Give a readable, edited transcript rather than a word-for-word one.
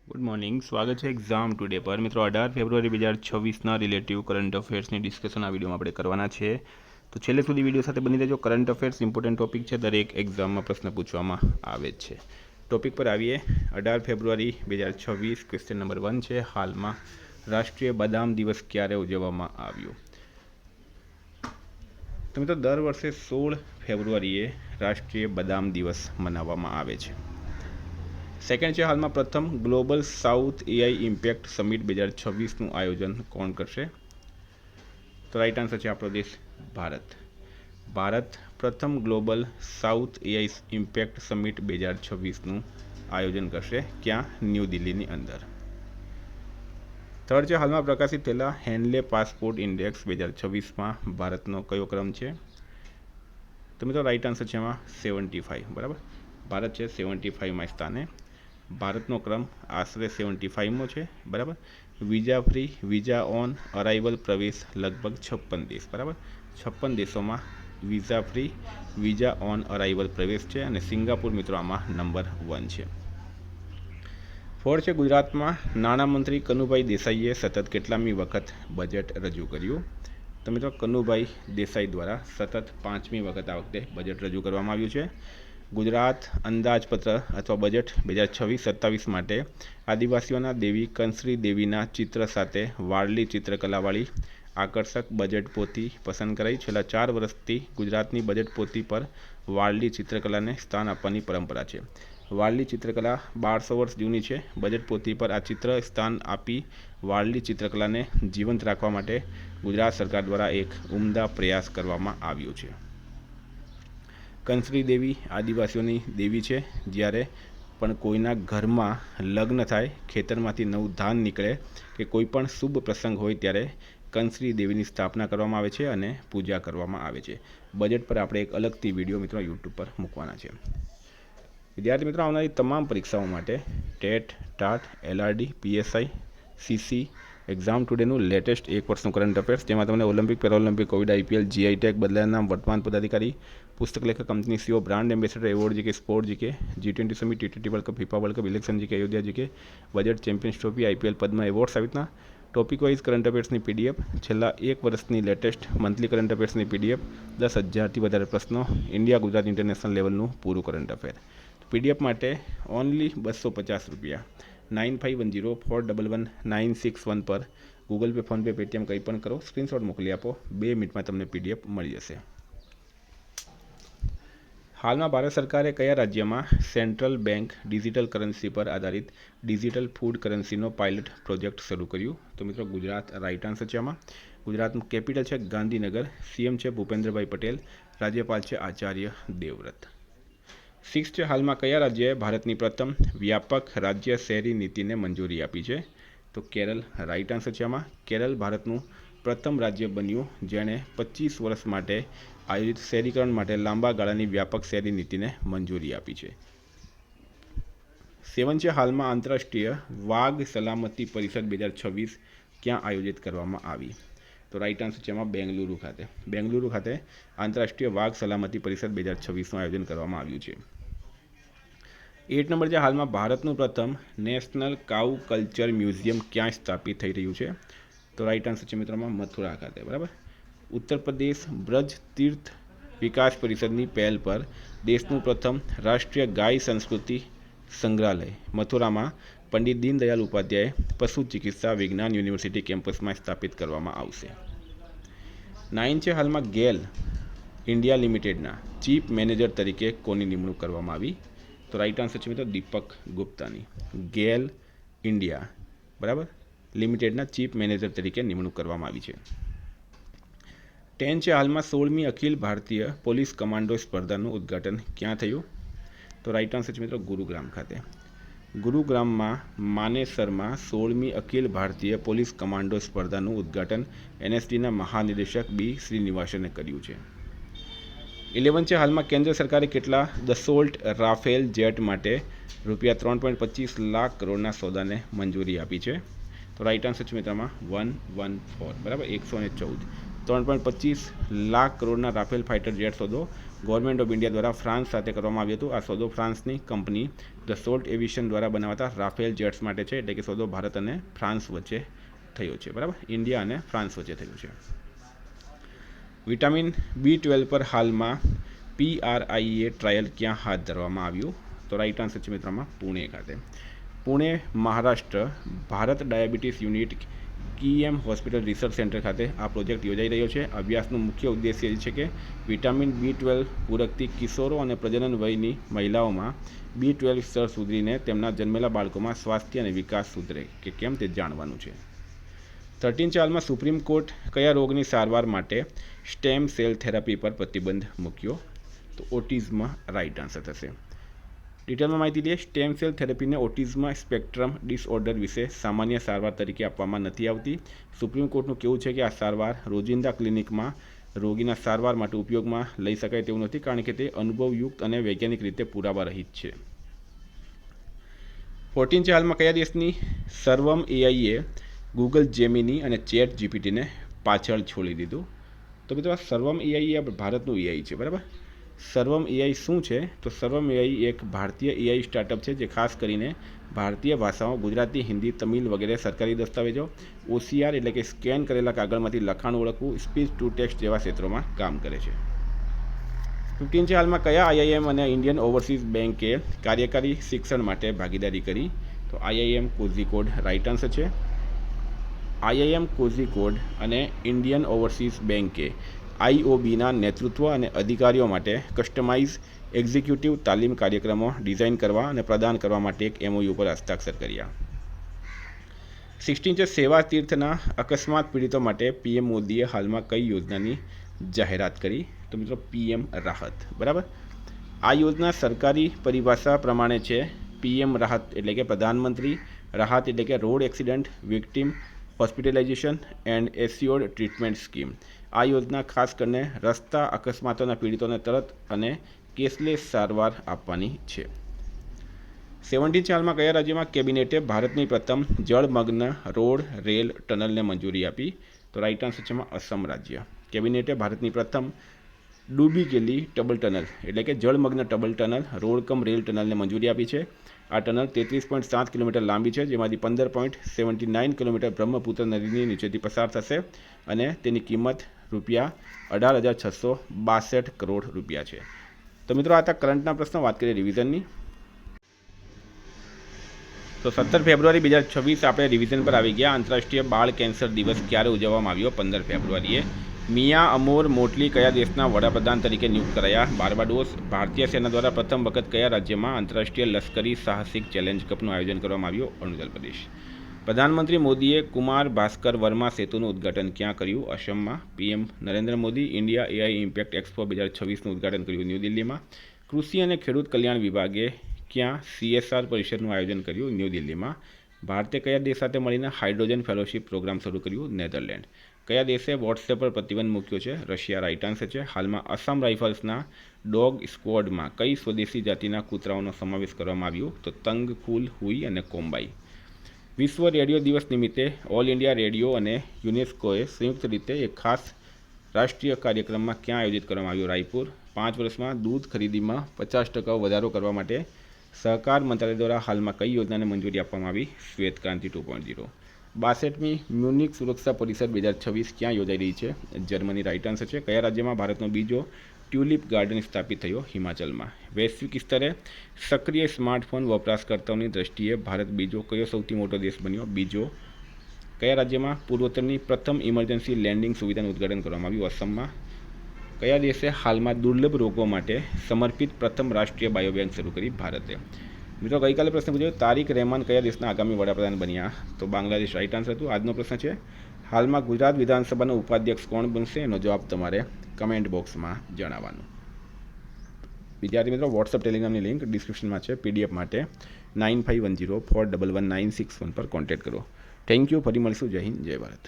Good morning, સ્વાગત છે exam today પર. મિત્રો 18 ફેબ્રુઆરી 2026ના રિલેટિવ કરંટ અફેર્સની ડિસ્કશન આ વિડીયોમાં આપણે કરવાના છે. તો છેલ્લે સુધી વિડીયો સાથે બની રહેજો. કરંટ અફેર્સ ઇમ્પોર્ટન્ટ ટોપિક છે, દરેક એક્ઝામમાં પ્રશ્ન પૂછવામાં આવે છે. ટોપિક પર આવીએ. 18 ફેબ્રુઆરી 2026 ક્વેશ્ચન નંબર 1 છે. હાલમાં રાષ્ટ્રીય બદામ દિવસ ક્યારે ઉજવવામાં આવ્યો? તો મિત્રો દર વર્ષે 16 ફેબ્રુઆરીએ રાષ્ટ્રીય બદામ દિવસ મનાવવામાં આવે છે. સેકન્ડ છે, હાલમાં પ્રથમ global south AI impact summit 2026નું આયોજન કોણ કરશે? તો રાઈટ આન્સર છે આપણો દેશ ભારત. ભારત પ્રથમ global south AI impact summit 2026નું આયોજન કરશે. ક્યાં? ન્યૂ દિલ્હીની અંદર. થર્ડ છે, હાલમાં પ્રકાશિત થયેલા હેન્ડલે પાસપોર્ટ ઇન્ડેક્સ 2026માં ભારતનો કયો ક્રમ છે? તો મિત્રો રાઈટ આન્સર છે એમાં 75. બરાબર, ભારત છે 75માં સ્થાને. ભારતનો ક્રમ આશરે 75મો છે. બરાબર. Visa free, visa on arrival પ્રવેશ લગભગ 56 દેશ. બરાબર, 56 દેશોમાં visa free, visa on arrival પ્રવેશ છે અને સિંગાપુર મિત્રો આમાં નંબર 1 છે. ફોર્થ છે, ગુજરાતમાં નાણામંત્રી કનુભાઈ દેસાઈએ સતત કેટલામી વખત બજેટ રજૂ કર્યું? તો મિત્રો કનુભાઈ દેસાઈ દ્વારા સતત 5મી વખત આ વખતે બજેટ રજૂ કરવામાં આવ્યું છે. ગુજરાત અંદાજપત્ર અથવા બજેટ 2026-27 માટે આદિવાસીઓના દેવી કંસરી દેવીના ચિત્ર સાથે વારલી ચિત્રકલાવાળી આકર્ષક બજેટ પોથી પસંદ કરાઈ. છેલ્લા 4 વર્ષથી ગુજરાતની બજેટ પોથી પર વારલી ચિત્રકલાને સ્થાન આપવાની પરંપરા છે. વારલી ચિત્રકલા 1200 વર્ષ જૂની છે. બજેટ પોથી પર આ ચિત્ર સ્થાન આપી વારલી ચિત્રકલાને જીવંત રાખવા માટે ગુજરાત સરકાર દ્વારા એક ઉમદા પ્રયાસ કરવામાં આવ્યો છે. કંસરી દેવી આદિવાસીઓની દેવી છે. જ્યારે પણ કોઈના ઘરમાં લગ્ન થાય, ખેતરમાંથી નવું ધાન નીકળે કે કોઈ પણ શુભ પ્રસંગ હોય ત્યારે કંસરી દેવીની સ્થાપના કરવામાં આવે છે અને પૂજા કરવામાં આવે છે. બજેટ પર આપણે એક અલગથી વિડીયો મિત્રો યુટ્યુબ પર મૂકવાના છે. વિદ્યાર્થી મિત્રો, આવનારી તમામ પરીક્ષાઓ માટે TET, TAT, LRD, PSI, CC, exam ટુડેનું લેટેસ્ટ 1 વર્ષનું કરંટ અફેર્સ, જેમાં તમને Olympic, Paralympic, Covid, IPL, GI tag, બદલાયેલા નામ, વર્તમાન પદાધિકારી, પુસ્તક લેખક, company CEO, brand ambassador, award GK, sport GK, G20 summit, T20 world cup, FIFA world cup, election GK, Ayodhya GK, budget, champions trophy, IPL, Padma awards આવી રીતના ટોપિક વાઇઝ કરંટ અફેર્સની PDF, છેલ્લા 1 વર્ષની લેટેસ્ટ મંથલી કરંટ અફેર્સની PDF, 10,000થી વધારે પ્રશ્નો, India, Gujarat, international લેવલનું પૂરું current affair. PDF માટે ઓનલી ₹250 9510411961 પર ગૂગલ પે, ફોનપે, પેટીએમ કંઈ પણ કરો, સ્ક્રીનશોટ મોકલી આપો. 2 મિનિટમાં તમને પીડીએફ મળી જશે. હાલમાં ભારત સરકારે કયા રાજ્યમાં સેન્ટ્રલ બેંક ડિજિટલ કરન્સી પર આધારિત ડિજિટલ ફૂડ કરન્સીનો પાયલટ પ્રોજેક્ટ શરૂ કર્યું? તો મિત્રો ગુજરાત રાઈટ આન્સર છે આમાં. ગુજરાતનું કેપિટલ છે ગાંધીનગર. સીએમ છે ભૂપેન્દ્રભાઈ પટેલ. રાજ્યપાલ છે આચાર્ય દેવવ્રત. 6 છે, હાલમાં કયા રાજ્યએ ભારતની પ્રથમ વ્યાપક રાજ્ય શહેરી નીતિને મંજૂરી આપી છે? તો કેરળ રાઈટ આન્સર છે આમાં. કેરળ ભારતનું પ્રથમ રાજ્ય બન્યું જેણે 25 વર્ષ માટે આયોજિત શહેરીકરણ માટે લાંબા ગાળાની વ્યાપક શહેરી નીતિને મંજૂરી આપી છે. 7 છે, હાલમાં આંતરરાષ્ટ્રીય વાઘ સલામતી પરિષદ 2026 ક્યાં આયોજિત કરવામાં આવી? તો રાઈટ આન્સર છે એમાં બેંગલુરુ ખાતે. બેંગલુરુ ખાતે આંતરરાષ્ટ્રીય વાઘ સલામતી પરિષદ 2026નું આયોજન કરવામાં આવ્યું છે. 8 નંબર છે, હાલમાં ભારતનું પ્રથમ નેશનલ કાઉ કલ્ચર મ્યુઝિયમ ક્યાં સ્થાપિત થઈ રહ્યું છે? તો રાઈટ આન્સર છે મિત્રોમાં મથુરા ખાતે. બરાબર. ઉત્તર પ્રદેશ બ્રજ તીર્થ વિકાસ પરિષદની પહેલ પર દેશનું પ્રથમ રાષ્ટ્રીય ગાય સંસ્કૃતિ સંગ્રહાલય મથુરામાં પંડિત દીનદયાળ ઉપાધ્યાય પશુ ચિકિત્સા વિજ્ઞાન યુનિવર્સિટી કેમ્પસમાં સ્થાપિત કરવામાં આવશે. 9 છે, હાલમાં ગેલ ઇન્ડિયા લિમિટેડના ચીફ મેનેજર તરીકે કોની નિમણૂક કરવામાં આવી? તો રાઈટ આન્સર છે મિત્રો દીપક ગુપ્તાની. ગેલ ઇન્ડિયા બરાબર લિમિટેડના ચીફ મેનેજર તરીકે નિમણૂક કરવામાં આવી છે. 10 છે, હાલમાં 16મી અખિલ ભારતીય પોલીસ કમાન્ડો સ્પર્ધાનું ઉદ્ઘાટન ક્યાં થયું? તો રાઈટ આન્સર છે મિત્રો ગુરુગ્રામ ખાતે. ગુરુગ્રામમાં માનેસરમાં 16મી અખિલ ભારતીય પોલીસ કમાન્ડો સ્પર્ધાનું ઉદ્ઘાટન એનએસડીના મહાનિદેશક બી શ્રીનિવાસને કર્યું છે. 11 છે, હાલમાં કેન્દ્ર સરકારે કેટલા દસોલ્ટ રાફેલ જેટ માટે ₹3.25 લાખ કરોડના સોદાને મંજૂરી આપી છે? તો રાઈટ આન્સર છે મિત્રોમાં 114 બરાબર 114. 3.25 લાખ કરોડના રાફેલ ફાઇટર જેટ સોદો ગવર્મેન્ટ ઓફ ઇન્ડિયા દ્વારા ફ્રાન્સ સાથે કરવામાં આવ્યો હતો. આ સોદો ફ્રાન્સની કંપની દસોલ્ટ એવિએશન દ્વારા બનાવાતા રાફેલ જેટ્સ માટે છે, એટલે કે સોદો ભારત અને ફ્રાન્સ વચ્ચે થયો છે, બરાબર, ઇન્ડિયા અને ફ્રાન્સ વચ્ચે થયું છે. વિટામિન B12 પર હાલમાં PRIA ટ્રાયલ ક્યાં હાથ ધરવામાં આવ્યું? તો રાઈટ આન્સર છે મિત્રોમાં પુણે ખાતે. Pune, Maharashtra, Bharat diabetes unit KEM hospital research centre ખાતે આ પ્રોજેક્ટ યોજાઈ રહ્યો છે. અભ્યાસનો મુખ્ય ઉદ્દેશ્ય એ છે કે વિટામિન B12 પૂરકથી કિશોરો અને પ્રજનન વયની મહિલાઓમાં B12 સ્તર સુધરીને તેમના જન્મેલા બાળકોમાં સ્વાસ્થ્ય અને વિકાસ સુધરે કે કેમ તે જાણવાનું છે. 13 હાલમાં સુપ્રીમ કોર્ટ કયા રોગની સારવાર માટે સ્ટેમ સેલ થેરાપી પર પ્રતિબંધ મૂક્યો? તો ઓટિઝમ રાઈટ આન્સર થશે. ડિટેલમાં માહિતી લઈએ. સ્ટેમ સેલ થેરાપીને ઓટિઝમ સ્પેક્ટ્રમ ડિસઓર્ડર વિશે સામાન્ય સારવાર તરીકે આપવામાં નથી આવતી. સુપ્રીમ કોર્ટનું કહેવું છે કે આ સારવાર રોજિંદા ક્લિનિકમાં રોગીના સારવાર માટે ઉપયોગમાં લઈ શકાય તેવું નથી, કારણ કે તે અનુભવયુક્ત અને વૈજ્ઞાનિક રીતે પુરાવા રહિત છે. 14 હાલમાં કયા દેશની સર્વમ એઆઈએ ગૂગલ જેમિની અને ચેટ જીપીટીને પાછળ છોડી દીધું? તો મિત્રો સર્વમ એઆઈ ભારતનું એઆઈ છે, બરાબર. સર્વમ એઆઈ શું છે? તો સર્વમ એઆઈ એક ભારતીય એઆઈ સ્ટાર્ટઅપ છે જે ખાસ કરીને ભારતીય ભાષાઓ ગુજરાતી, હિન્દી, તમિલ વગેરે સરકારી દસ્તાવેજો, OCR એટલે કે સ્કેન કરેલા કાગળમાંથી લખાણ ઓળખવું, સ્પીચ ટુ ટેક્સ્ટ જેવા ક્ષેત્રોમાં કામ કરે છે. 15 હાલમાં કયા IIM અને ઇન્ડિયન ઓવરસીઝ બેન્કે કાર્યકારી શિક્ષણ માટે ભાગીદારી કરી? તો IIM કોઝિકોડ રાઈટ આન્સર છે. IIM કોઝિકોડ અને ઇન્ડિયન ઓવરસીઝ બેન્કે IOBના નેતૃત્વ અને અધિકારીઓ માટે કસ્ટમાઇઝ એક્ઝિક્યુટિવ તાલીમ કાર્યક્રમો ડિઝાઇન કરવા અને પ્રદાન કરવા માટે એક MOU પર હસ્તાક્ષર કર્યા. 16 છે સેવા તીર્થના અકસ્માત પીડિતો માટે PM મોદીએ હાલમાં કઈ યોજનાની જાહેરાત કરી? તો મિત્રો PM રાહત, બરાબર. આ યોજના સરકારી પરિભાષા પ્રમાણે છે PM રાહત એટલે કે પ્રધાનમંત્રી રાહત એટલે કે road accident victim hospitalisation and assured treatment scheme. આ યોજના ખાસ કરીને રસ્તા અકસ્માતોના પીડિતોને તરત અને કેશલેસ સારવાર આપવાની છે. 17 હાલમાં કયા રાજ્યમાં કેબિનેટે ભારતની પ્રથમ જળમગ્ન રોડ રેલ ટનલને મંજૂરી આપી? તો રાઈટ આન્સર છે અસમ રાજ્ય. કેબિનેટે ભારતની પ્રથમ ડૂબી ગયેલી ટબલ ટનલ એટલે કે જળમગ્ન ટબલ ટનલ રોડ કમ રેલ ટનલને મંજૂરી આપી છે. આ ટનલ 33.7 કિલોમીટર લાંબી છે, જેમાંથી 15.79 કિલોમીટર બ્રહ્મપુત્ર નદીની નીચેથી પસાર થશે અને તેની કિંમત ₹18,662 કરોડ છે. તો મિત્રો આ હતા કરંટના પ્રશ્નો. વાત કરીએ રિવિઝનની. તો 17 ફેબ્રુઆરી 2026 આપણે રિવિઝન પર આવી ગયા. આંતરરાષ્ટ્રીય બાળ કેન્સર દિવસ ક્યારે ઉજવવામાં આવ્યો? 15 ફેબ્રુઆરીએ. મિયા અમોર મોટલી કયા દેશના વડાપ્રધાન તરીકે નિયુક્ત કરાયા? બાર્બાડોસ. ભારતીય સેના દ્વારા પ્રથમ વખત કયા રાજ્યમાં આંતરરાષ્ટ્રીય લશ્કરી સાહસિક ચેલેન્જ કપનું આયોજન કરવામાં આવ્યું? અરુણાચલ પ્રદેશ. પ્રધાનમંત્રી મોદીએ કુમાર ભાસ્કર વર્મા સેતુનું ઉદ્ઘાટન ક્યાં કર્યું? અસમમાં. PM Narendra Modi India AI impact expo 2026નું ઉદ્ઘાટન કર્યું ન્યૂ દિલ્હીમાં. કૃષિ અને ખેડૂત કલ્યાણ વિભાગે ક્યાં CSR પરિષદનું આયોજન કર્યું? ન્યૂ દિલ્હીમાં. ભારતે કયા દેશ સાથે મળીને હાઇડ્રોજન ફેલોશિપ પ્રોગ્રામ શરૂ કર્યું? નેધરલેન્ડ. કયા દેશે વોટ્સએપ પર પ્રતિબંધ મૂક્યો છે? રશિયા રાઈટ આન્સર છે. હાલમાં આસામ રાઇફલ્સના ડોગ સ્ક્વોડમાં કઈ સ્વદેશી જાતિના કૂતરાઓનો સમાવેશ કરવામાં આવ્યો? તો તંગ, ફૂલ, હુઈ અને કોમ્બાઈ. વિશ્વ રેડિયો દિવસ નિમિત્તે ઓલ ઇન્ડિયા રેડિયો અને યુનેસ્કોએ સંયુક્ત રીતે એક ખાસ રાષ્ટ્રીય કાર્યક્રમમાં ક્યાં આયોજિત કરવામાં આવ્યો? રાયપુર. 5 વર્ષમાં દૂધ ખરીદીમાં 50% વધારો કરવા માટે સહકાર મંત્રાલય દ્વારા હાલમાં કઈ યોજનાને મંજૂરી આપવામાં આવી? શ્વેત ક્રાંતિ 2.0. 62મી મ્યુનિક સુરક્ષા પરિષદ 2026 ક્યાં યોજાઈ રહી છે? જર્મની રાઈટ આન્સર છે. કયા રાજ્યમાં ભારતનો બીજો ટ્યુલિપ ગાર્ડન સ્થાપિત થયો? હિમાચલમાં. વૈશ્વિક સ્તરે સક્રિય સ્માર્ટફોન વપરાશકર્તાઓની દ્રષ્ટિએ ભારત બીજો કયો સૌથી મોટો દેશ બન્યો? બીજો. કયા રાજ્યમાં પૂર્વોત્તરની પ્રથમ ઇમરજન્સી લેન્ડિંગ સુવિધાનું ઉદ્ઘાટન કરવામાં આવ્યું? અસમમાં. કયા દેશે હાલમાં દુર્લભ રોગો માટે સમર્પિત પ્રથમ રાષ્ટ્રીય બાયોબેંક શરૂ કરી? ભારતે. મિત્રો ગઈકાલે પ્રશ્ન પૂછ્યો તારિક રહેમાન કયા દેશના આગામી વડાપ્રધાન બન્યા? તો બાંગ્લાદેશ રાઈટ આન્સર હતું. આજનો પ્રશ્ન છે હાલમાં ગુજરાત વિધાનસભાના ઉપાધ્યક્ષ કોણ બનશે? એનો જવાબ તમારે કમેન્ટ બોક્સમાં જણાવવાનું. વિદ્યાર્થી મિત્રો વોટ્સઅપ ટેલિગ્રામની લિંક ડિસ્ક્રિપ્શનમાં છે. PDF માટે 9510411961 પર કોન્ટેક્ટ કરો. Thank you. ફરી મળીશું. જય હિન્દ, જય ભારત.